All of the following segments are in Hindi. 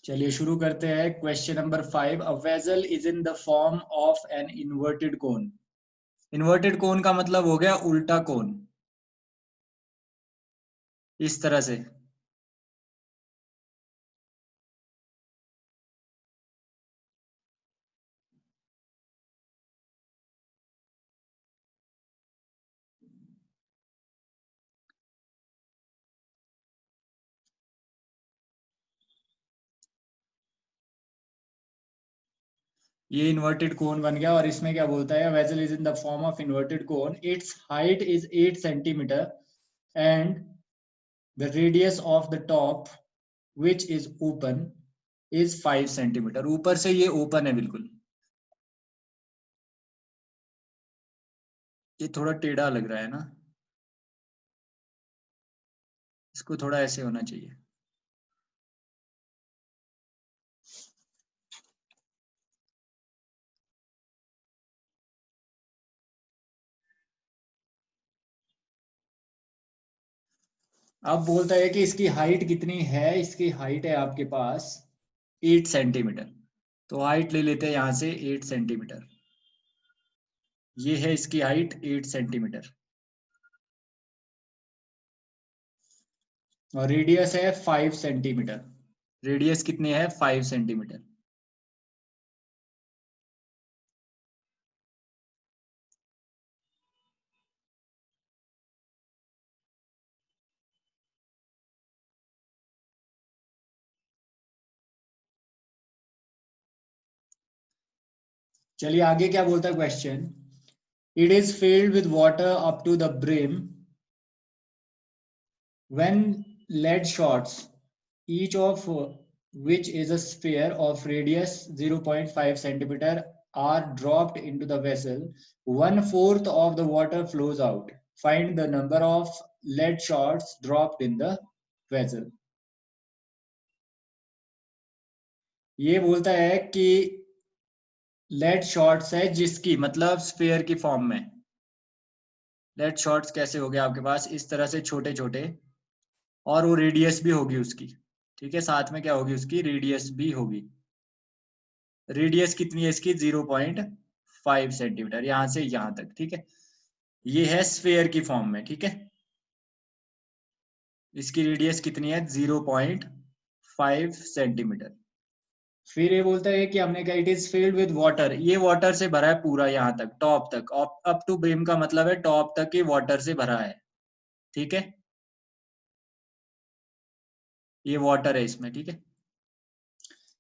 चलिए शुरू करते हैं। Question number 5, a vessel is in the form of an inverted cone. Inverted कोन का मतलब हो गया उल्टा कोन, इस तरह से। ये इन्वर्टेड कोन बन गया और इसमें क्या बोलता है, vessel is in the form of inverted cone, it's height is 8 centimetre and the radius of the top which is open is 5 centimetre. ऊपर से ये ओपन है बिल्कुल। ये थोड़ा टेढ़ा लग रहा है ना, इसको थोड़ा ऐसे होना चाहिए। अब बोलता है कि इसकी हाइट कितनी है। इसकी हाइट है आपके पास 8 सेंटीमीटर। तो हाइट ले लेते हैं यहां से 8 सेंटीमीटर। ये है इसकी हाइट 8 सेंटीमीटर और रेडियस है 5 सेंटीमीटर। रेडियस कितनी है? 5 सेंटीमीटर। चलिए आगे क्या बोलता है question. It is filled with water up to the brim when lead shots, each of which is a sphere of radius 0.5 centimeter, are dropped into the vessel, 1/4 of the water flows out. Find the number of lead shots dropped in the vessel. ये बोलता है कि लेड शॉट्स है जिसकी मतलब स्फीयर की फॉर्म में। लेड शॉट्स कैसे हो गए आपके पास? इस तरह से छोटे छोटे, और वो रेडियस भी होगी उसकी। ठीक है, साथ में क्या होगी? उसकी रेडियस भी होगी। रेडियस कितनी है इसकी? 0.5 सेंटीमीटर, यहां से यहां तक। ठीक है, ये है स्फीयर की फॉर्म में। ठीक है, इसकी रेडियस कितनी है? 0.5 सेंटीमीटर। फिर ये बोलता है कि हमने कहा it is filled with water. ये वाटर से भरा है पूरा, यहां तक, टॉप तक। अप टू ब्रिम का मतलब है टॉप तक ये वाटर से भरा है। ठीक है, ये वाटर है इसमें। ठीक है,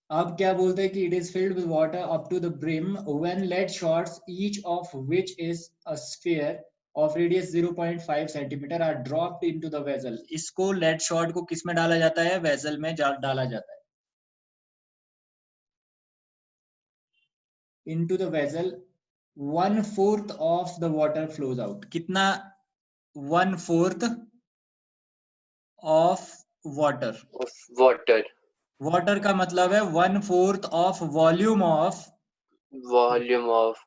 अब क्या बोलते हैं कि it is filled with water up to the brim when lead shots each of which is a sphere of radius 0.5 centimetre are dropped into the vessel. इसको लेड शॉट को किस में डाला जाता है? वेसल में डाला जाता है। Into the vessel 1/4 of the water flows out. कितना? 1/4 ऑफ वाटर। वाटर, वाटर का मतलब है 1/4 of volume of. Volume of.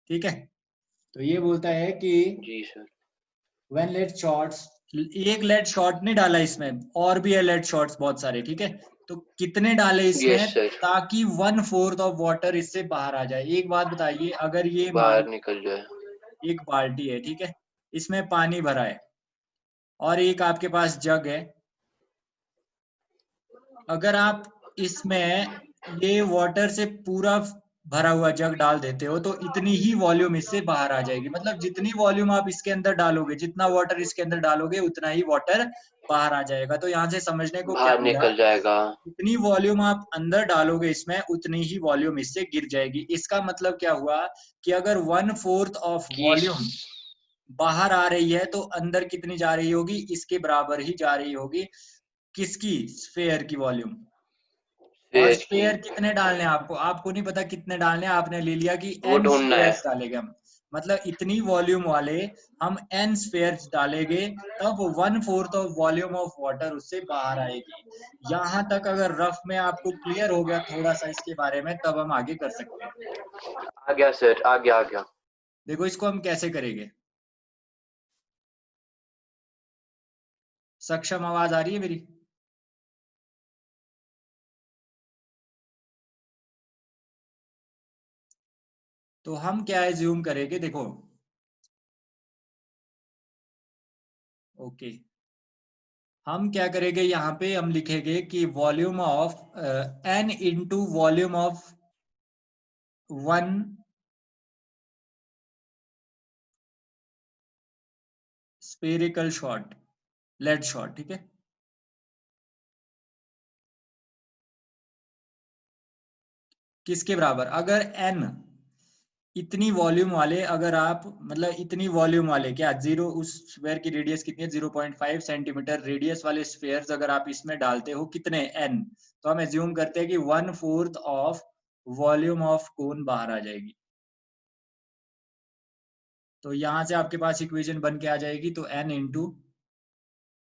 ठीक है, तो ये बोलता है कि जी सर। व्हेन लेड शॉट्स, एक लेड शॉट नहीं डाला इसमें, और भी है लेड शॉट्स बहुत सारे। ठीक है, तो कितने डाले यस इसमें सर, ताकि 1/4 ऑफ वाटर इससे बाहर आ जाए? एक बात बताइए, अगर ये बाहर मान निकल जाए। एक बाल्टी है, ठीक है, इसमें पानी भरा है और एक आपके पास जग है। अगर आप इसमें ये वाटर से पूरा भरा हुआ जग डाल देते हो तो इतनी ही वॉल्यूम इससे बाहर आ जाएगी। मतलब जितनी वॉल्यूम आप इसके अंदर डालोगे, जितना वाटर इसके अंदर डालोगे, उतना ही वाटर बाहर आ जाएगा। तो यहाँ से समझने को क्या बाहर मिला? निकल जाएगा। जितनी वॉल्यूम आप अंदर डालोगे इसमें, उतनी ही वॉल्यूम इससे गिर जाएगी। इसका मतलब क्या हुआ कि अगर 1/4 ऑफ कि वॉल्यूम बाहर आ रही है तो अंदर कितनी जा रही होगी? इसके बराबर ही जा रही होगी। किसकी? स्फेयर की वॉल्यूम। और फिर की स्पेयर कितने डालने हैं आपको? आपको नहीं पता कितने डालने हैं, आपने ले लिया कि वो n ढूंढना है। स्पेयर्स डालेंगे हम। मतलब इतनी वॉल्यूम वाले हम n स्पेयर्स डालेंगे, तब 1/4 ऑफ वॉल्यूम ऑफ वाटर उससे बाहर आएगी। यहां तक अगर रफ में आपको क्लियर हो गया थोड़ा सा इसके बारे में, तब हम आगे कर सकते हैं। आ गया सर, आ गया, आ गया। देखो इसको हम कैसे करेंगे। सक्षम, आवाज आ रही है मेरी? तो हम क्या एज्यूम करेंगे, देखो ओके, हम क्या करेंगे, यहाँ पे हम लिखेंगे कि volume of n into volume of one spherical shot, lead shot, ठीक है। किसके बराबर, अगर n इतनी वॉल्यूम वाले, अगर आप मतलब इतनी वॉल्यूम वाले, क्या जीरो, उस स्फीयर की रेडियस कितनी है 0.5 सेंटीमीटर रेडियस वाले स्फीयर्स अगर आप इसमें डालते हो, कितने n, तो हम एज्यूम करते हैं कि 1/4 ऑफ वॉल्यूम ऑफ कोन बाहर आ जाएगी। तो यहां से आपके पास इक्वेशन बन के आ जाएगी, तो n into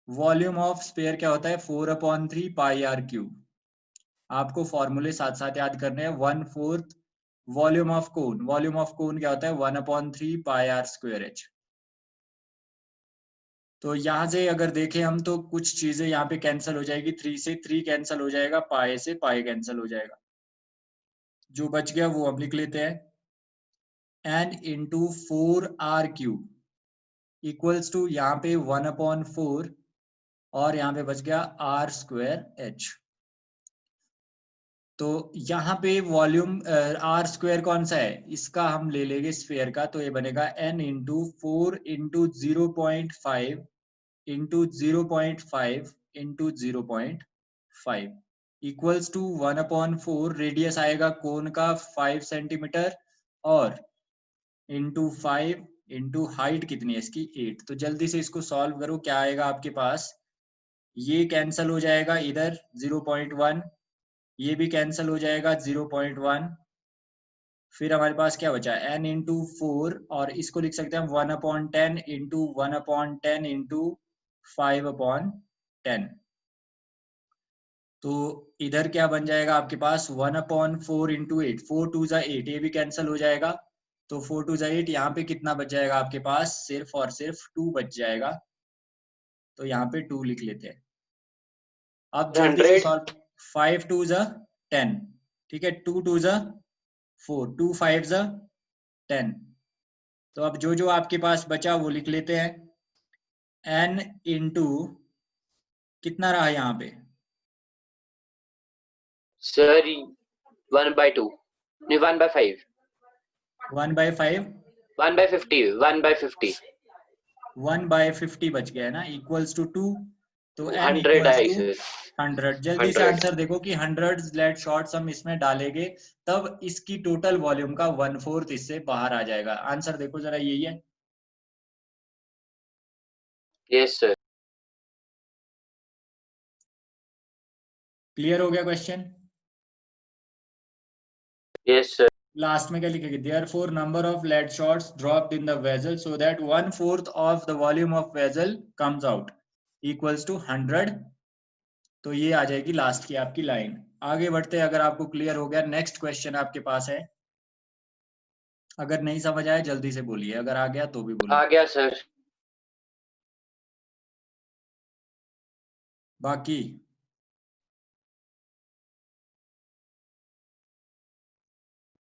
volume of sphere क्या होता है 4/3 पाई आर क्यूब। आपको फॉर्मूले साथ साथ याद करने हैं। 1/4 volume of cone, volume of कोन क्या होता है 1/3 पाई आर स्क्वायर एच। तो यहाँ से अगर देखें हम, तो कुछ चीजें यहाँ पे कैंसिल हो जाएगी, 3 से 3 कैंसिल हो जाएगा, पाई से पाई कैंसिल हो जाएगा, जो बच गया वो हम लिख लेते हैं n into 4r³ equals to यहाँ पे 1/4 और यहाँ पे बच गया r स्क्वायर h। तो यहाँ पे वॉल्यूम आर स्क्वायर कौन सा है, इसका हम ले लेंगे स्फीयर का, तो ये बनेगा n into 4 into 0.5 into 0.5 into 0.5 equals to 1/4, radius आएगा कोन का 5 सेंटीमीटर और इंटू 5 इंटू हाइट कितनी है इसकी 8। तो जल्दी से इसको सॉल्व करो, क्या आएगा आपके पास, ये कैंसिल हो जाएगा इधर 0.1, ये भी कैंसिल हो जाएगा 0.1, फिर हमारे पास क्या बचा n इंटू 4 और इसको लिख सकते हैं हम 1/10 इंटू 1/10 इंटू 5/10। तो इधर क्या बन जाएगा आपके पास 1/4 इंटू 8, 4 2 जा 8, ये भी कैंसिल हो जाएगा, तो 4 2 जा 8, यहाँ पे कितना बच जाएगा आपके पास, सिर्फ और सिर्फ 2 बच जाएगा, तो यहाँ पे 2 लिख लेते हैं। अब जल्दी से 100। सॉल्व, 5 2 जा 10, ठीक है, 2 2 जा 4, 2 5 जा 10। तो अब जो जो आपके पास बचा वो लिख लेते हैं, n इंटू कितना रहा यहाँ पे, सर 1/2 नहीं 1/5 1/5, 1/50 1/50 1/50 बच गया है ना, इक्वल्स टू 2, तो n 100 equals I to sir 100। जल्दी से 100। आंसर देखो कि 100 लेड शॉट्स हम इसमें डालेंगे, तब इसकी टोटल वॉल्यूम का 1/4 इससे बाहर आ जाएगा। आंसर देखो जरा, यही है। Yes sir. क्लियर हो गया क्वेश्चन। Yes sir. लास्ट में क्या लिखेंगे, therefore number of lead shots dropped in the vessel so that 1/4 of the volume of vessel comes out equals to 100। तो ये आ जाएगी लास्ट की आपकी लाइन। आगे बढ़ते हैं, अगर आपको क्लियर हो गया, नेक्स्ट क्वेश्चन आपके पास है। अगर नहीं समझ आया जल्दी से बोलिए, अगर आ गया तो भी बोलो। आ गया सर। बाकी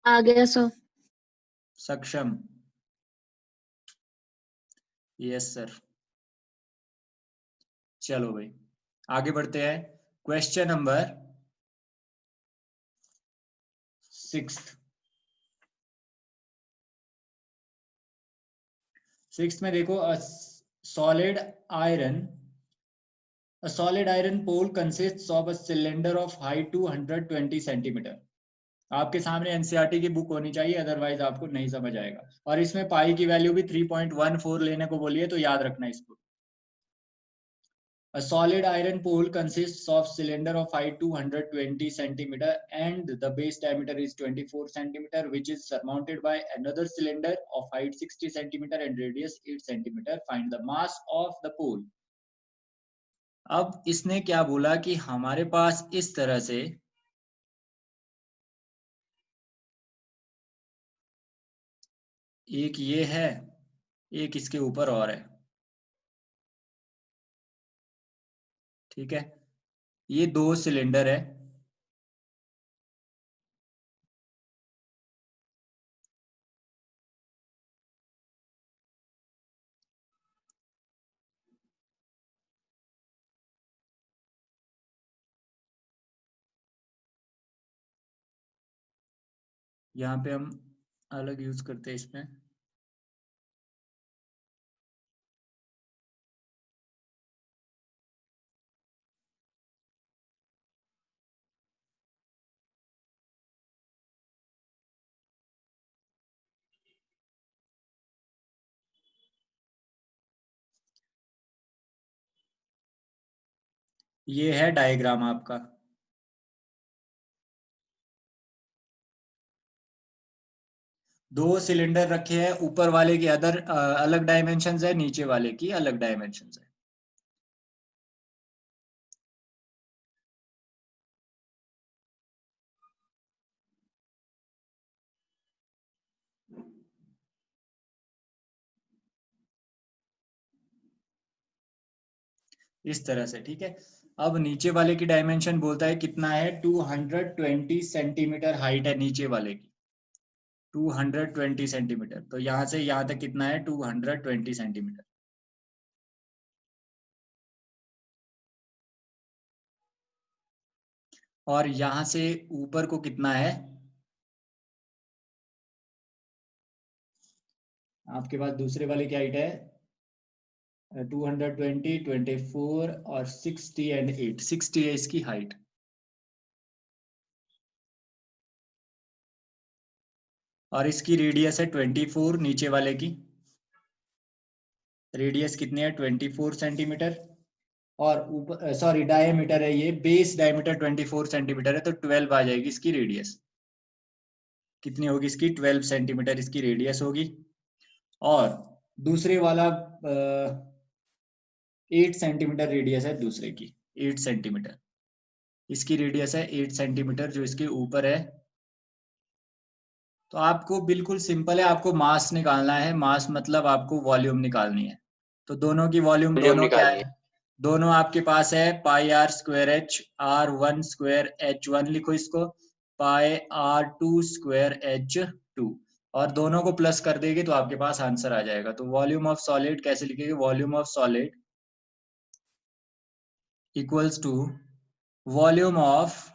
आ गया सर। सक्षम, यस सर। चलो भाई आगे बढ़ते हैं, क्वेश्चन नंबर 6। 6 में देखो, solid iron a solid iron pole consists of a cylinder of height 220 centimetre. आपके सामने एनसीईआरटी की बुक होनी चाहिए, अदरवाइज आपको नहीं समझ आएगा। और इसमें पाई की वैल्यू भी 3.14 लेने को बोलिए, तो याद रखना इसको। A solid iron pole consists of cylinder of height 220 centimeter and the base diameter is 24 centimeter, which is surmounted by another cylinder of height 60 centimeter and radius 8 centimeter. Find the mass of the pole. अब इसने क्या बोला कि हमारे पास इस तरह से एक ये है, एक इसके ऊपर और है, ठीक है, ये 2 सिलेंडर है, यहाँ पे हम अलग यूज करते हैं इसमें। ये है डायग्राम आपका। दो सिलेंडर रखे हैं, ऊपर वाले की अलग डायमेंशंस है, नीचे वाले की अलग डायमेंशंस है। इस तरह से, ठीक है। अब नीचे वाले की डायमेंशन बोलता है कितना है, 220 सेंटीमीटर हाइट है नीचे वाले की, 220 सेंटीमीटर। तो यहाँ से यहाँ तक कितना है, 220 सेंटीमीटर। और यहाँ से ऊपर को कितना है, आपके पास दूसरे वाले की हाइट है 220, 24 और 60 एंड 8, 60 है इसकी हाइट। और इसकी रेडियस है 24, नीचे वाले की रेडियस कितनी है, 24 सेंटीमीटर। और ऊपर सॉरी डायमीटर है, ये बेस डायमीटर 24 सेंटीमीटर है, तो 12 आ जाएगी इसकी रेडियस। कितनी होगी इसकी, 12 सेंटीमीटर इसकी रेडियस होगी। और दूसरे वाला 8 सेंटीमीटर रेडियस है दूसरे की, 8 सेंटीमीटर इसकी रेडियस है, 8 सेंटीमीटर जो इसके ऊपर है। तो आपको बिल्कुल सिंपल है, आपको मास निकालना है। मास मतलब आपको वॉल्यूम निकालनी है। तो दोनों की वॉल्यूम वॉल्यूम दोनों क्या निकालनी है, दोनों आपके पास है pi r square h, R1 स्क्वायर H1 लिखो इसको, पाई R2 स्क्वायर H2, और दोनों को प्लस कर देंगे तो आपके पास आंसर आ जाएगा। तो वॉल्यूम ऑफ सॉलिड कैसे लिखेंगे, volume of solid equals to volume of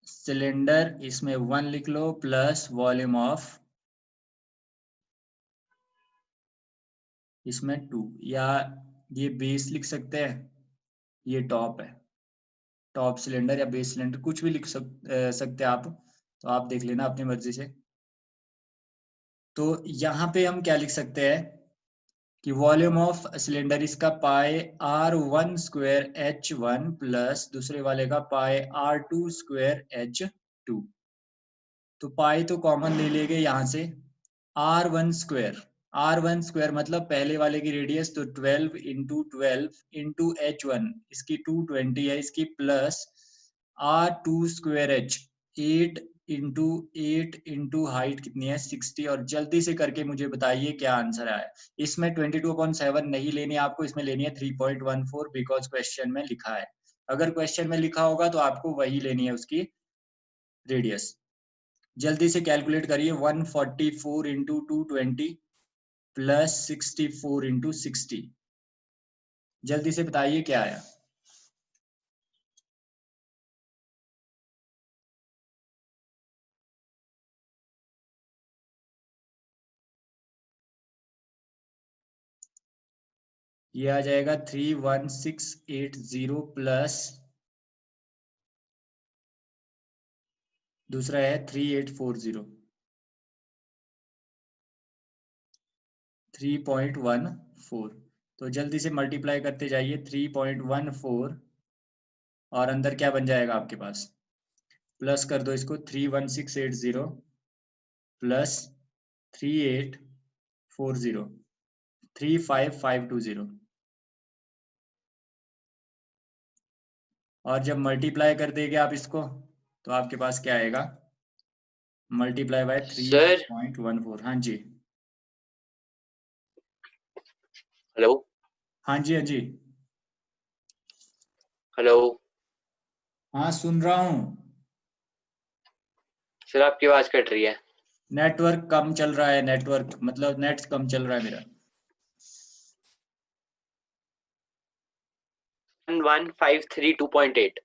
cylinder, इसमें 1 लिख लो, प्लस वॉल्यूम ऑफ, इसमें 2, या ये बेस लिख सकते हैं, ये टॉप है, टॉप सिलेंडर या बेस सिलेंडर कुछ भी लिख सकते हैं आप। तो आप देख लेना अपनी मर्जी से। तो यहाँ पे हम क्या लिख सकते हैं कि वॉल्यूम ऑफ सिलेंडर इसका पाई R1 स्क्वायर H1 प्लस दूसरे वाले का पाई R2 स्क्वायर H2। तो पाई तो कॉमन ले लेंगे यहाँ से, R1 स्क्वायर मतलब पहले वाले की रेडियस, तो 12 इंटू 12 इंटू H1 इसकी 220 है इसकी, plus R2 square H 8 into 8 into height कितनी है 60। और जल्दी से करके मुझे बताइए क्या आंसर आया। इसमें 22.7 नहीं लेनी है आपको, इसमें लेनी है 3.14, बिकॉज क्वेश्चन में लिखा है। अगर क्वेश्चन में लिखा होगा तो आपको वही लेनी है उसकी रेडियस। जल्दी से कैलकुलेट करिए, 144 इंटू 220 प्लस 64 इंटू 60, जल्दी से बताइए क्या आया। ये आ जाएगा 31680 प्लस दूसरा है 3840, 3.14। तो जल्दी से मल्टीप्लाई करते जाइए, 3.14 और अंदर क्या बन जाएगा आपके पास, प्लस कर दो इसको, 31680 प्लस 3840, 35520। और जब मल्टीप्लाई कर देंगे आप इसको तो आपके पास क्या आएगा, मल्टीप्लाई बाय सर 3.14। हाँ जी, हेलो हाँ जी, हाँ जी, हेलो हाँ सुन रहा हूँ। सर आपकी आवाज कट रही है। नेटवर्क कम चल रहा है, नेटवर्क मतलब नेट कम चल रहा है मेरा। 11,532.8.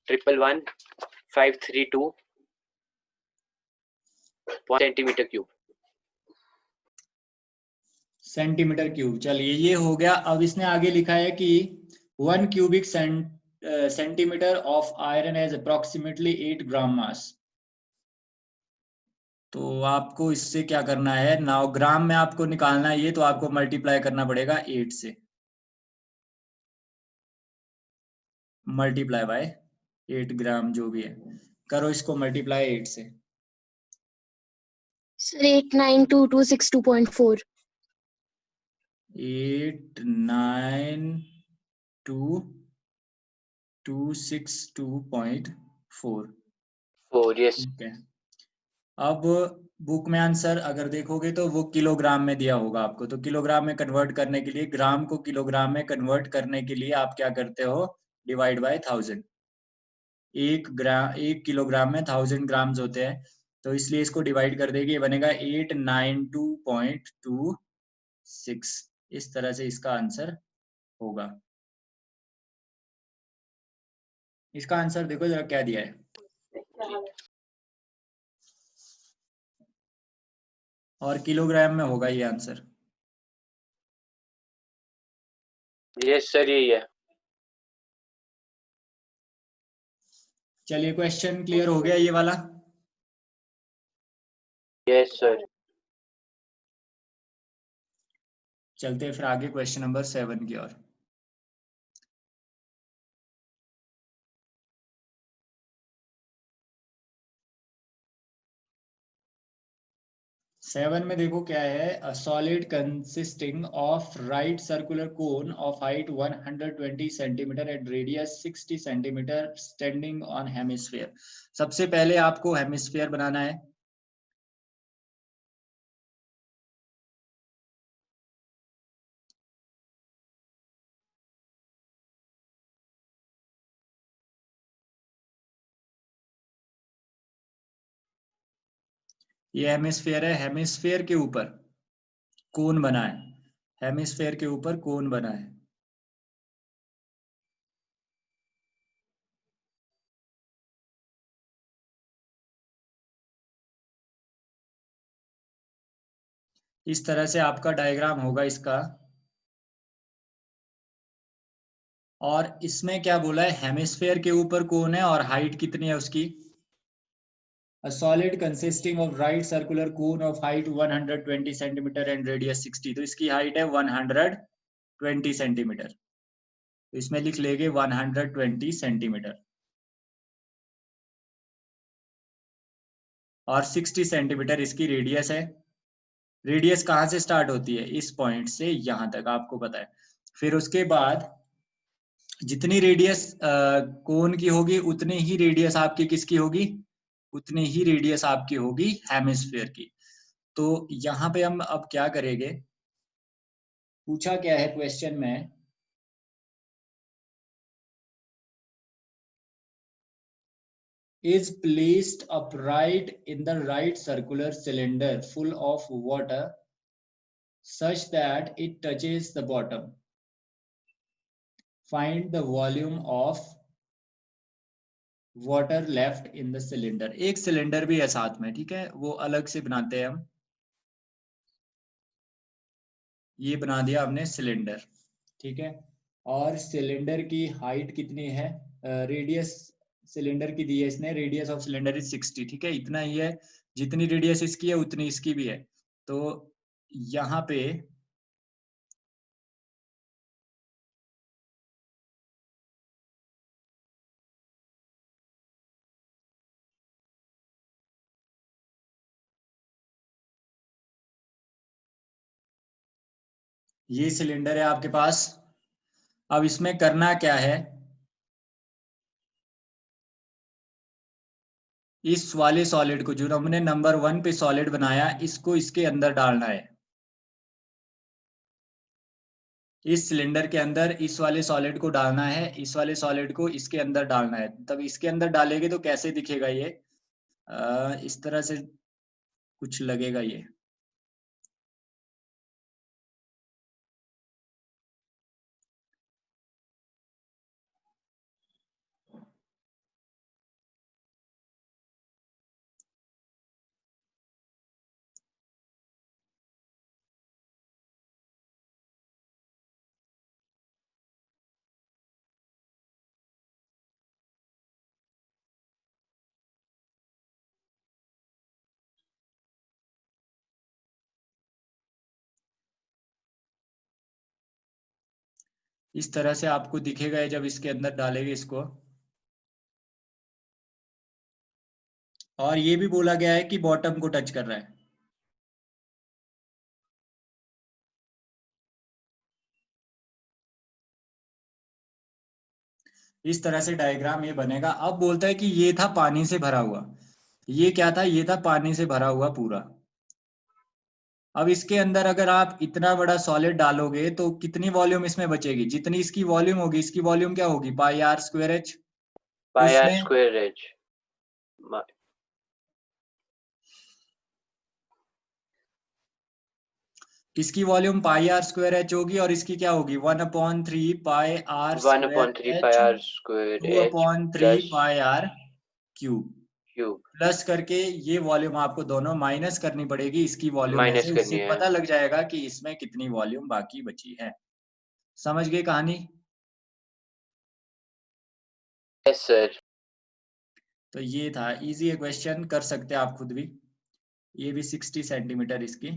11,532 सेंटीमीटर क्यूब. Centimetre cube. चलिए ये हो गया. अब इसने आगे लिखा है कि 1 cubic centimetre of iron has approximately 8 ग्राम मास. तो आपको इससे क्या करना है, नाउ ग्राम में आपको निकालना है ये, तो आपको मल्टीप्लाई करना पड़ेगा 8 से. मल्टीप्लाई बाय 8 ग्राम जो भी है, करो इसको मल्टीप्लाई 8 से. सर 892262.4. 892262.4. 4. Yes. ठीक है. अब बुक में आंसर अगर देखोगे तो वो किलोग्राम में दिया होगा आपको, तो किलोग्राम में कन्वर्ट करने के लिए, ग्राम को किलोग्राम में कन्वर्ट करने के लिए आप क्या करते हो, डिवाइड बाय 1000. 1 किलोग्राम में 1000 ग्राम्स होते हैं, तो इसलिए इसको डिवाइड कर देगी, ये बनेगा 892.26. इस तरह से इसका आंसर होगा. इसका आंसर देखो जरा क्या दिया है, और किलोग्राम में होगा ये आंसर. Yes सर, यही है. चलिए क्वेश्चन क्लियर हो गया ये वाला. Yes sir. चलते हैं फिर आगे क्वेश्चन नंबर 7 की ओर. सेवन में देखो क्या है, a solid consisting of right circular cone of height 120 centimetre and radius 60 centimetre standing on hemisphere. सबसे पहले आपको हेमिस्फीयर बनाना है. ये हेमिस्फीयर है, हेमिस्फीयर के ऊपर कोन बना है, हेमिस्फीयर के ऊपर कोन बना है. इस तरह से आपका डायग्राम होगा इसका. और इसमें क्या बोला है, हेमिस्फीयर के ऊपर कोन है और हाइट कितनी है उसकी, a solid consisting of right circular cone of height 120 centimeter and radius 60. तो इसकी हाइट है 120 सेंटीमीटर, तो इसमें लिख लेंगे 120 सेंटीमीटर. और 60 सेंटीमीटर इसकी रेडियस है. रेडियस कहाँ से स्टार्ट होती है, इस पॉइंट से यहां तक आपको पता है. फिर उसके बाद जितनी रेडियस कोन की होगी उतनी ही रेडियस आपकी किसकी होगी, उतनी ही रेडियस आपकी होगी हेमिस्फीयर की. तो यहाँ पे हम अब क्या करेंगे, पूछा क्या है क्वेश्चन में, is placed upright in the right circular cylinder full of water such that it touches the bottom. Find the volume of water left in the cylinder. एक सिलेंडर भी है साथ में, ठीक है, वो अलग से बनाते हैं हम. ये बना दिया हमने सिलेंडर, ठीक है. और सिलेंडर की हाइट कितनी है, रेडियस सिलेंडर की दी है इसने, रेडियस ऑफ सिलेंडर इज 60, ठीक है, इतना ही है. जितनी रेडियस इसकी है उतनी इसकी भी है. तो यहाँ पे ये सिलेंडर है आपके पास. अब इसमें करना क्या है, इस वाले सॉलिड को जो हमने नंबर 1 पे सॉलिड बनाया, इसको इसके अंदर डालना है. इस सिलेंडर के अंदर इस वाले सॉलिड को डालना है, इस वाले सॉलिड को इसके अंदर डालना है. तब इसके अंदर डालेंगे तो कैसे दिखेगा ये, इस तरह से कुछ लगेगा ये. इस तरह से आपको दिखेगा जब इसके अंदर डालेंगे इसको। और ये भी बोला गया है कि बॉटम को टच कर रहा है। इस तरह से डायग्राम ये बनेगा। अब बोलता है कि ये था पानी से भरा हुआ, ये क्या था, ये था पानी से भरा हुआ पूरा। अब इसके अंदर अगर आप इतना बड़ा सॉलिड डालोगे तो कितनी वॉल्यूम इसमें बचेगी, जितनी इसकी वॉल्यूम होगी, इसकी वॉल्यूम क्या होगी, pi r square h. Pi r इसमें स्क्वायर एच। इसकी volume pi r square h होगी और इसकी क्या होगी, 1/3 pi r 1/3 square pi h r square h 2/3 plus pi r cube. Cube. Plus करके ये वॉल्यूम आपको दोनों माइनस करनी पड़ेगी इसकी वॉल्यूम में माइनस से, करनी उससे है। पता लग जाएगा कि इसमें कितनी वॉल्यूम बाकी बची है। समझ गए कहानी? Yes sir. तो ये था, इजी है क्वेश्चन, कर सकते हैं आप खुद भी। ये भी 60 सेंटीमीटर इसकी।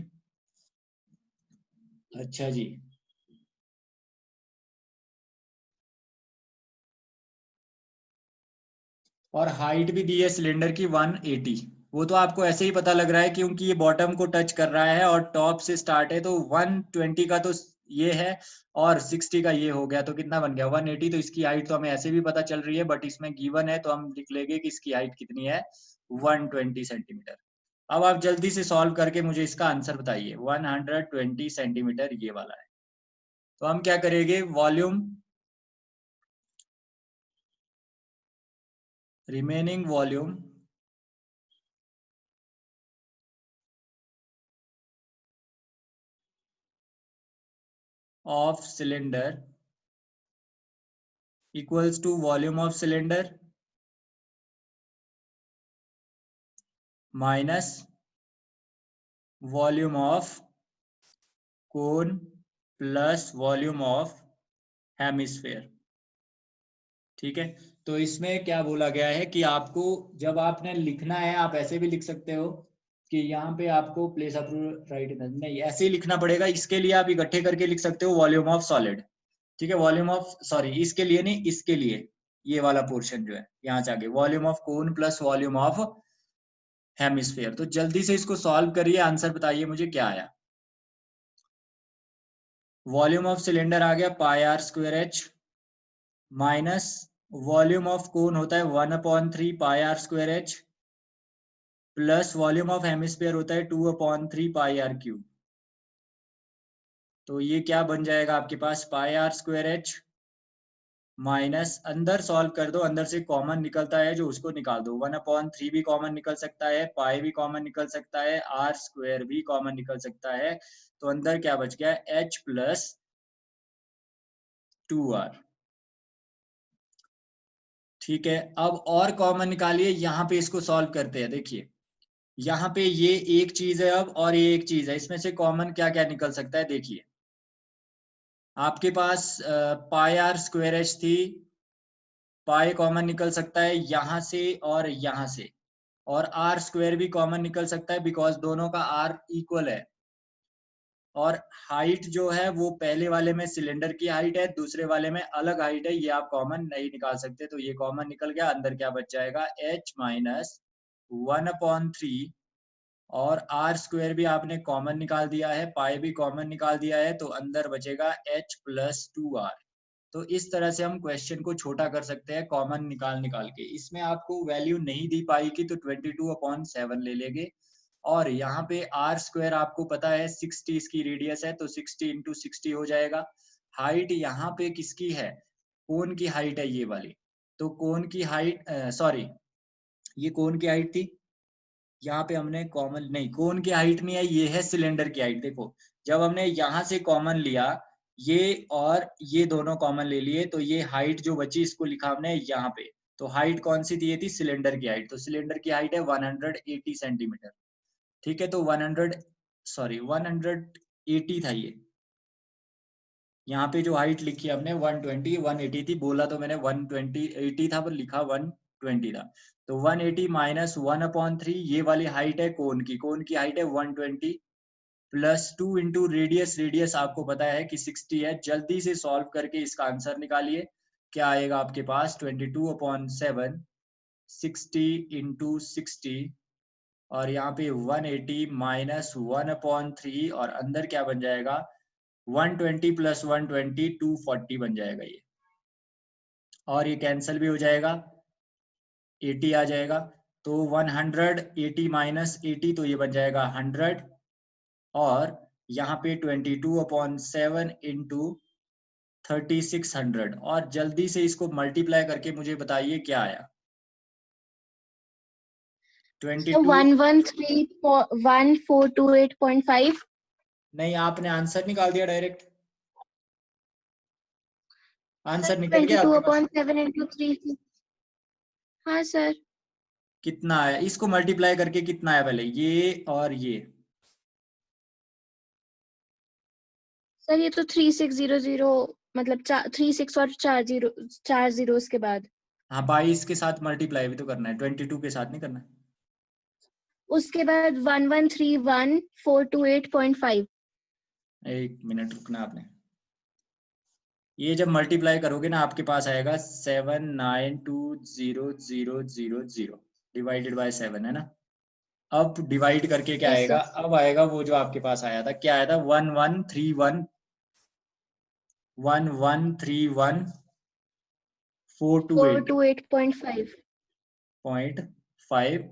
अच्छा जी, और हाइट भी दी है सिलेंडर की 180। वो तो आपको ऐसे ही पता लग रहा है क्योंकि ये बॉटम को टच कर रहा है और टॉप से स्टार्ट है, तो 120 का तो ये है और 60 का ये हो गया, तो कितना बन गया 180। तो इसकी हाइट तो हमें ऐसे भी पता चल रही है, बट इसमें गिवन है तो हम लिख लेंगे कि इसकी हाइट कितनी है, 120 सेंटीमीटर। अब आप जल्दी से सॉल्व करके मुझे इसका आंसर बताइए। 120 सेंटीमीटर ये वाला है। तो हम क्या करेंगे, volume, remaining volume of cylinder equals to volume of cylinder minus volume of cone plus volume of hemisphere। ठीक है, तो इसमें क्या बोला गया है कि आपको जब आपने लिखना है, आप ऐसे भी लिख सकते हो कि यहाँ पे आपको प्लेस अप्रूव राइट, नहीं ऐसे ही लिखना पड़ेगा। इसके लिए आप इकट्ठे करके लिख सकते हो वॉल्यूम ऑफ सॉलिड। ठीक है, वॉल्यूम ऑफ, सॉरी इसके लिए नहीं, इसके लिए ये वाला पोर्शन जो है यहाँ से आगे, volume of cone plus volume of hemisphere. तो जल्दी से इसको सॉल्व करिए, आंसर बताइए मुझे क्या आया। वॉल्यूम ऑफ सिलेंडर आ गया pi r square h minus volume of cone होता है 1/3 pi r square h plus volume of hemisphere होता है 2/3 पाई आर क्यूब। तो ये क्या बन जाएगा आपके पास, पाई आर स्क्वायर एच माइनस, अंदर सॉल्व कर दो, अंदर से कॉमन निकलता है जो उसको निकाल दो, 1/3 भी कॉमन निकल सकता है, पाई भी कॉमन निकल सकता है, आर स्क्वायर भी कॉमन निकल सकता है। तो अंदर क्या बच गया, एच प्लस 2r। ठीक है, अब और कॉमन निकालिए, यहाँ पे इसको सॉल्व करते हैं। देखिए यहाँ पे ये एक चीज है अब, और ये एक चीज है, इसमें से कॉमन क्या क्या निकल सकता है। देखिए आपके पास पाई आर स्क्वायर एच थी, पाई कॉमन निकल सकता है यहाँ से और यहाँ से, और आर स्क्वायर भी कॉमन निकल सकता है बिकॉज दोनों का आर इक्वल है। और हाइट जो है वो पहले वाले में सिलेंडर की हाइट है, दूसरे वाले में अलग हाइट है, ये आप कॉमन नहीं निकाल सकते, तो ये कॉमन निकल गया। अंदर क्या बच जाएगा, h माइनस 1/3, और आर स्क्वायर भी आपने कॉमन निकाल दिया है, पाई भी कॉमन निकाल दिया है, तो अंदर बचेगा h प्लस 2r। तो इस तरह से हम क्वेश्चन को छोटा कर सकते हैं कॉमन निकाल निकाल के। इसमें आपको वैल्यू नहीं दी पाएगी तो 22/7 ले लेंगे। और यहाँ पे आर स्क्वायर आपको पता है 60 इसकी रेडियस है, तो 60 इंटू 60 हो जाएगा। हाइट यहाँ पे किसकी है, कोन की हाइट है ये वाली, तो कोन की हाइट, सॉरी ये कोन की हाइट थी, यहाँ पे हमने कॉमन नहीं, कोन की हाइट नहीं है, ये है सिलेंडर की हाइट। देखो जब हमने यहाँ से कॉमन लिया, ये और ये दोनों कॉमन ले लिए, तो ये हाइट जो बची इसको लिखा हमने यहाँ पे। तो हाइट कौन सी दी थी, सिलेंडर की हाइट, तो सिलेंडर की हाइट है 180 सेंटीमीटर। ठीक है, तो 180 था ये, यहाँ पे जो हाइट लिखी हमने 120, 180 थी, बोला तो मैंने 120 80 था पर लिखा 120 था। तो 180 माइनस 1/3, ये वाली हाइट है कोन की, कोन की हाइट है 120, +2 इंटू रेडियस, रेडियस आपको पता है कि 60 है। जल्दी से सॉल्व करके इसका आंसर निकालिए। क्या आएगा आपके पास? 22/7, 60 इंटू 60, और यहाँ पे 180 माइनस 1/3, और अंदर क्या बन जाएगा? 120 + 120, 240 बन जाएगा ये, और ये कैंसिल भी हो जाएगा, 80 आ जाएगा। तो 180 माइनस 80, तो ये बन जाएगा 100, और यहाँ पे 22/7 इंटू 3600, और जल्दी से इसको मल्टीप्लाई करके मुझे बताइए क्या आया। 22 1131428.5। नहीं, आपने आंसर निकाल दिया डायरेक्ट। आंसर निकल गया आपके पास? 22/7 into 3। हाँ सर। कितना आया? इसको मल्टीप्लाई करके कितना आया पहले, ये और ये? सर ये तो 3600, मतलब 36 और 4 जीरोस के बाद। हाँ, 22 के साथ मल्टीप्लाई भी तो करना है, 22 के साथ नहीं करना है। उसके बाद 1131428.5। 1 मिनट रुकना आपने। ये जब मल्टीप्लाई करोगे ना, आपके पास आएगा 7920000 डिवाइडेड बाय 7, है ना। अब डिवाइड करके क्या यस आएगा? सर। अब आएगा वो जो आपके पास आया था, क्या आया था? 1131,428.5 428.5।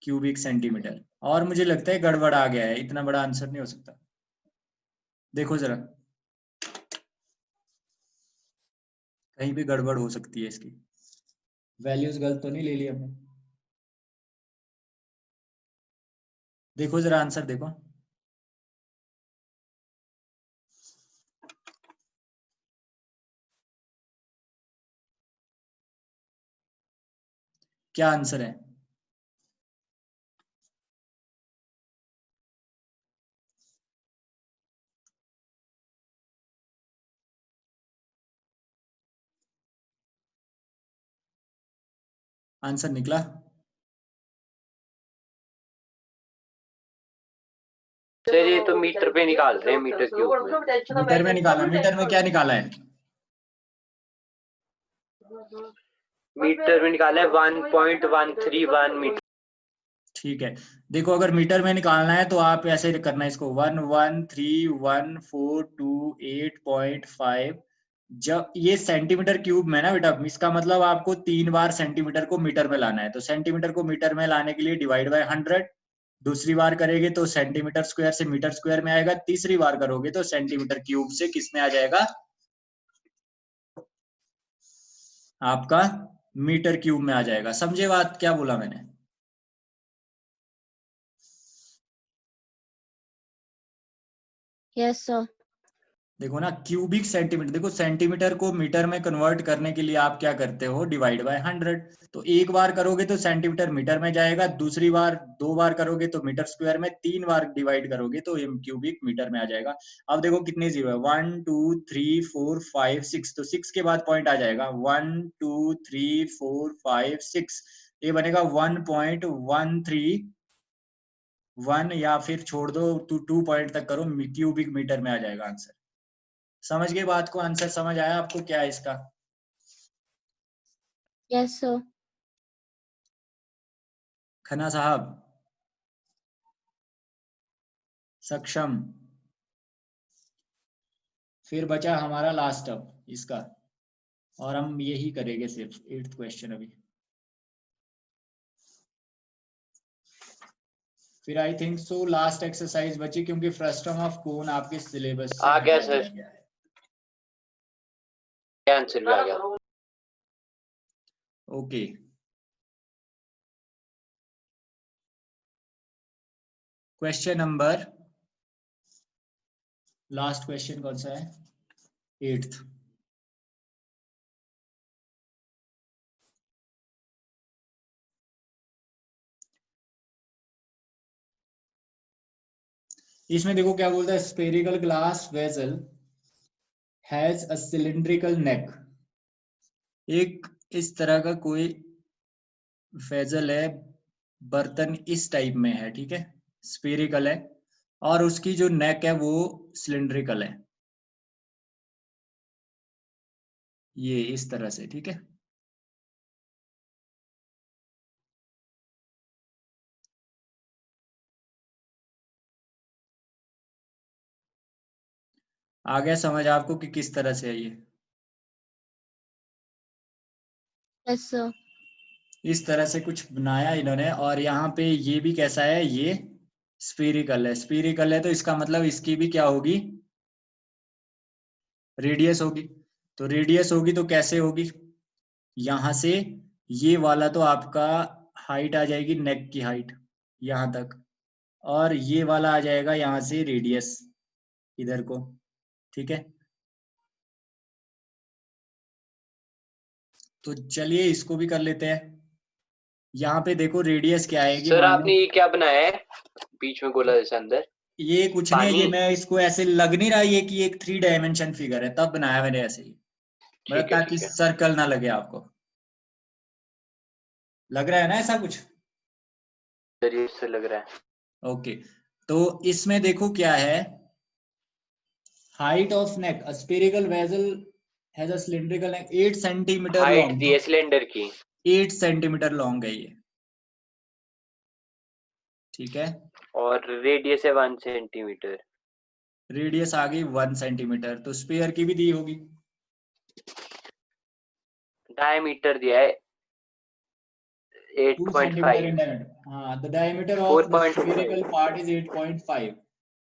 Cubic centimetre. और मुझे लगता है गड़बड़ आ गया है, इतना बड़ा आंसर नहीं हो सकता। देखो जरा, कहीं भी गड़बड़ हो सकती है, इसकी वैल्यूज गलत तो नहीं ले ली हमने। देखो जरा आंसर देखो। क्या आंसर है? आंसर निकला? सर ये तो मीटर पे निकाल रहे हैं, मीटर क्यूब में। मीटर में निकाला? मीटर में क्या निकाला है? मीटर में निकाला है 1.131 मीटर। ठीक है, देखो अगर मीटर में निकालना है तो आप ऐसे करना है इसको, 1131428.5। जब ये सेंटीमीटर क्यूब में ना बेटा, इसका मतलब आपको 3 बार सेंटीमीटर को मीटर में लाना है। तो सेंटीमीटर को मीटर में लाने के लिए डिवाइड बाय 100, दूसरी बार करेंगे तो सेंटीमीटर स्क्वायर से मीटर स्क्वायर में आएगा, तीसरी बार करोगे तो सेंटीमीटर क्यूब से किस में आ जाएगा? आपका मीटर क्यूब में आ जाएगा। समझे बात क्या बोला मैंने? Yes sir. देखो ना, क्यूबिक सेंटीमीटर, देखो सेंटीमीटर को मीटर में कन्वर्ट करने के लिए आप क्या करते हो? Divide by 100। तो एक बार करोगे तो सेंटीमीटर मीटर में जाएगा, दूसरी बार 2 बार करोगे तो मीटर स्क्वायर में, 3 बार डिवाइड करोगे तो क्यूबिक मीटर में आ जाएगा। अब देखो कितने जीरो है, 1 2 3 4 5 6, तो 6 के बाद पॉइंट आ जाएगा, 1 2 3 4 5 6, ये बनेगा 1.131, या फिर छोड़ दो, 2 पॉइंट तक करो, क्यूबिक मीटर में आ जाएगा आंसर। समझ गए बात को? आंसर समझ आया आपको क्या है इसका? Yes sir. खन्ना साहब सक्षम? फिर बचा हमारा लास्ट अब इसका, और हम यही करेंगे सिर्फ 8th क्वेश्चन अभी। फिर I think so last exercise बची, क्योंकि फ्रस्टम ऑफ कोन आपके सिलेबस से आ गया हटा दिया सर, गया है। आंसर भी आ गया। Okay, question number, last question कौन सा है? 8th। इसमें देखो क्या बोलता है, spherical glass vessel has a cylindrical neck. एक इस तरह का कोई वेसल है, बर्तन इस टाइप में है, ठीक है, स्फेरिकल है, और उसकी जो नेक है वो सिलिंड्रिकल है, ये इस तरह से, ठीक है। आ गया समझ आपको कि किस तरह से है ये? Yes sir. इस तरह से कुछ बनाया इन्होंने। और यहाँ पे ये भी कैसा है, ये स्फीरिकल है। स्फीरिकल है तो इसका मतलब इसकी भी क्या होगी, रेडियस होगी। तो रेडियस होगी तो कैसे होगी, यहाँ से ये वाला तो आपका हाइट आ जाएगी, नेक की हाइट यहाँ तक, और ये वाला आ जाएगा यहाँ से रेडियस इधर को, ठीक है। तो चलिए इसको भी कर लेते हैं। यहाँ पे देखो रेडियस क्या आएगी, सर मान आपने लो ये क्या बनाया है बीच में गोला जैसे अंदर? ये कुछ नहीं है, ये पानी? मैं इसको ऐसे लग नहीं रहा ये कि एक 3 डायमेंशन फिगर है, तब बनाया मैंने ऐसे ही, मतलब ठीक है ताकि ठीक है। सर्कल ना लगे आपको। लग रहा है ना ऐसा कुछ? सर ये से लग रहा है। ओके, तो इसमें देखो क्या है, height of neck, a spherical vessel has a cylindrical neck 8 centimetre height long. दी है सिलेंडर की। 8 सेंटीमीटर लॉन्ग है ये, ठीक है। और रेडियस है 1 सेंटीमीटर। रेडियस आ गई 1 सेंटीमीटर, तो स्फीयर की भी दी होगी। डायमीटर दिया है 2 सेंटीमीटर इन 8.5। डायमीटर, हाँ, the diameter of the spherical 4.5। Part is 8.5।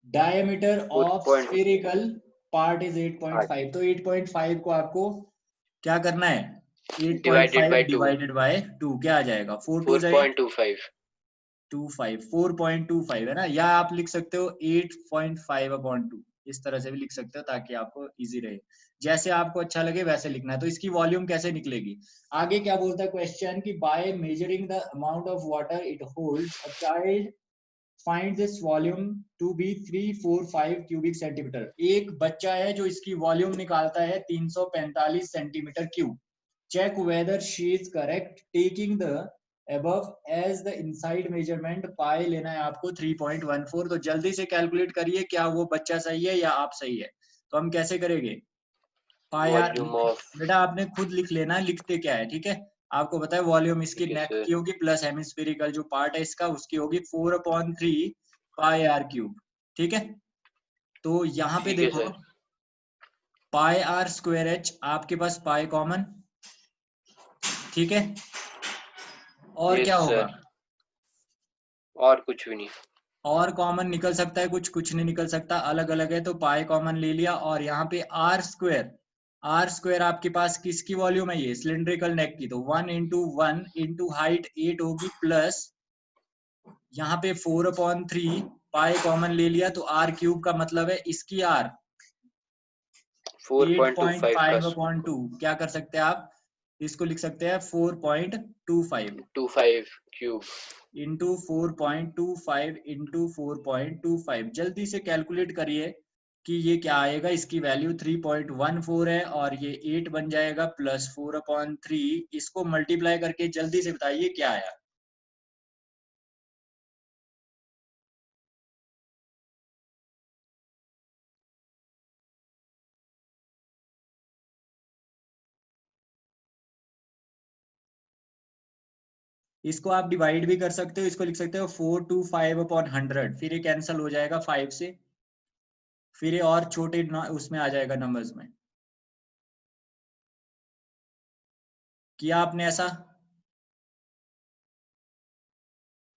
Diameter of 4.5 spherical part is 8.5। तो 8.5 को आपको क्या करना है, डिवाइडेड 8.5 बाय 2। डिवाइडेड बाय 2, क्या आ जाएगा, 4 2 4.25। 25, 4.25 है ना, या आप लिख सकते हो 8.5/2, इस तरह से भी लिख सकते हो ताकि आपको इजी रहे। जैसे आपको अच्छा लगे वैसे लिखना है। तो इसकी वॉल्यूम कैसे निकलेगी, आगे क्या बोलता है क्वेश्चन कि by measuring the amount of water it holds a child find this volume to be 345 cubic centimetre. एक बच्चा है जो इसकी वॉल्यूम निकालता है 345 centimetre cube. Check whether she is correct taking the above as the inside measurement। Pi लेना है आपको 3.14। तो जल्दी से कैलकुलेट करिए क्या वो बच्चा सही है या आप सही है। तो हम कैसे करेंगे, पाई आर, वॉल्यूम ऑफ। बेटा आपने खुद लिख लेना है, लिखते क्या है, ठीक है। आपको पता है वॉल्यूम इसकी ठीक है नेक सर। की होगी प्लस हेमिस्फेरिकल जो पार्ट है इसका उसकी होगी 4/3 पाई आर क्यूब, ठीक है। तो यहाँ पे ठीक है देखो sir. Pi r square h, आपके पास पाई कॉमन, ठीक है, और यस क्या होगा, सर। और कुछ भी नहीं। और कॉमन निकल सकता है, कुछ कुछ नहीं निकल सकता, अलग अलग है, तो पाई कॉमन ले लिया। और यहाँ पे आर स्क्वायर, आर स्क्वायर आपके पास किसकी वॉल्यूम है, ये सिलिंड्रिकल नेक की, तो 1 इंटू हाइट 8 होगी, प्लस यहाँ पे 4/3 पाई कॉमन ले लिया, तो आर क्यूब का मतलब है इसकी आर 4.25 का 8.5/2, क्या कर सकते हैं आप, इसको लिख सकते हैं 4.25 25 क्यूब। Into 4.25 into 4.25। जल्दी से कैलकुलेट करिए कि ये क्या आएगा, इसकी वैल्यू 3.14 है और ये 8 बन जाएगा प्लस 4/3। इसको मल्टीप्लाई करके जल्दी से बताइए क्या आया। इसको आप डिवाइड भी कर सकते हो, इसको लिख सकते हो 425/100, फिर ये कैंसिल हो जाएगा 5 से, फिर ये और छोटे उसमें आ जाएगा नंबर्स में। किया आपने ऐसा,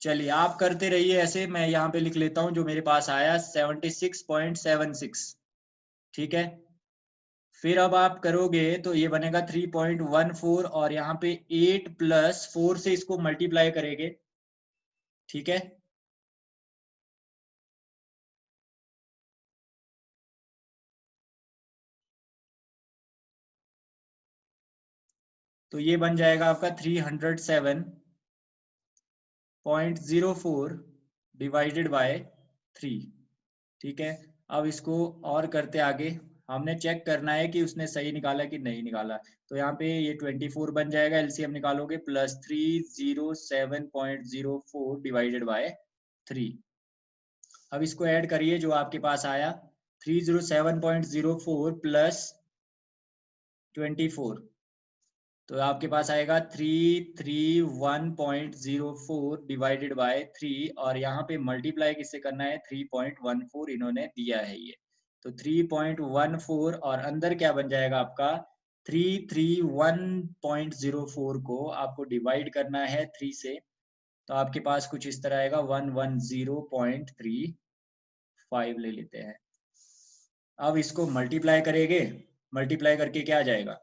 चलिए आप करते रहिए ऐसे, मैं यहाँ पे लिख लेता हूँ जो मेरे पास आया 76.76, ठीक है। फिर अब आप करोगे तो ये बनेगा 3.14 और यहाँ पे 8 प्लस 4 से इसको मल्टीप्लाई करेंगे, ठीक है। तो ये बन जाएगा आपका 307.04 डिवाइडेड बाय 3, ठीक है। अब इसको और करते आगे, हमने चेक करना है कि उसने सही निकाला कि नहीं निकाला। तो यहाँ पे ये 24 बन जाएगा, एलसीएम निकालोगे, प्लस 307.04 डिवाइडेड बाय 3, अब इसको ऐड करिए जो आपके पास आया 307.04 प्लस 24, तो आपके पास आएगा 331.04 डिवाइडेड बाय 3, और यहाँ पे मल्टीप्लाई किससे करना है 3.14 इन्होंने दिया है ये, तो 3.14 और अंदर क्या बन जाएगा आपका 331.04 को आपको डिवाइड करना है 3 से, तो आपके पास कुछ इस तरह आएगा 110.35 ले लेते हैं। अब इसको मल्टीप्लाई करेंगे, मल्टीप्लाई करके क्या आ जाएगा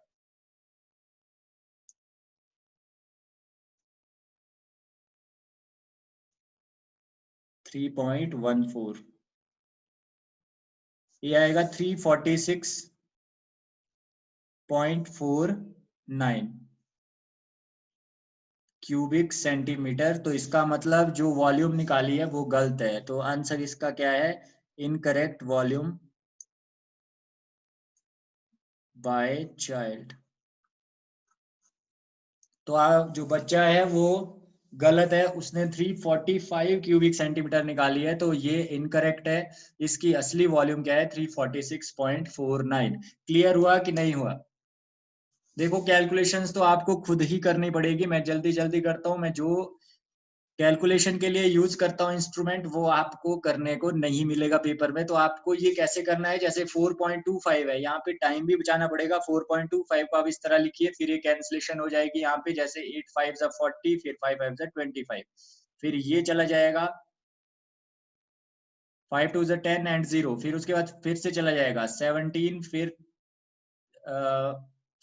3.14, ये आएगा 346.49 क्यूबिक सेंटीमीटर। तो इसका मतलब जो वॉल्यूम निकाली है वो गलत है, तो आंसर इसका क्या है इनकरेक्ट वॉल्यूम बाय चाइल्ड। तो जो बच्चा है वो गलत है, उसने 345 क्यूबिक सेंटीमीटर निकाली है, तो ये इनकरेक्ट है। इसकी असली वॉल्यूम क्या है 346.49। क्लियर हुआ कि नहीं हुआ? देखो कैलकुलेशंस तो आपको खुद ही करनी पड़ेगी, मैं जल्दी जल्दी करता हूँ। मैं जो कैलकुलेशन के लिए यूज करता हूँ इंस्ट्रूमेंट वो आपको करने को नहीं मिलेगा पेपर में। तो आपको ये कैसे करना है, जैसे 4.25 है, यहाँ पे टाइम भी बचाना पड़ेगा। 4.25 को आप इस तरह लिखिए, फिर ये कैंसिलेशन हो जाएगी यहाँ पे, जैसे 8 5 40, फिर 5 5 25, फिर ये चला जाएगा 5 2 10 एंड 0, फिर उसके बाद फिर से चला जाएगा 17, फिर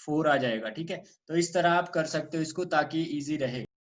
4 आ जाएगा। ठीक है, तो इस तरह आप कर सकते हो इसको ताकि इजी रहे।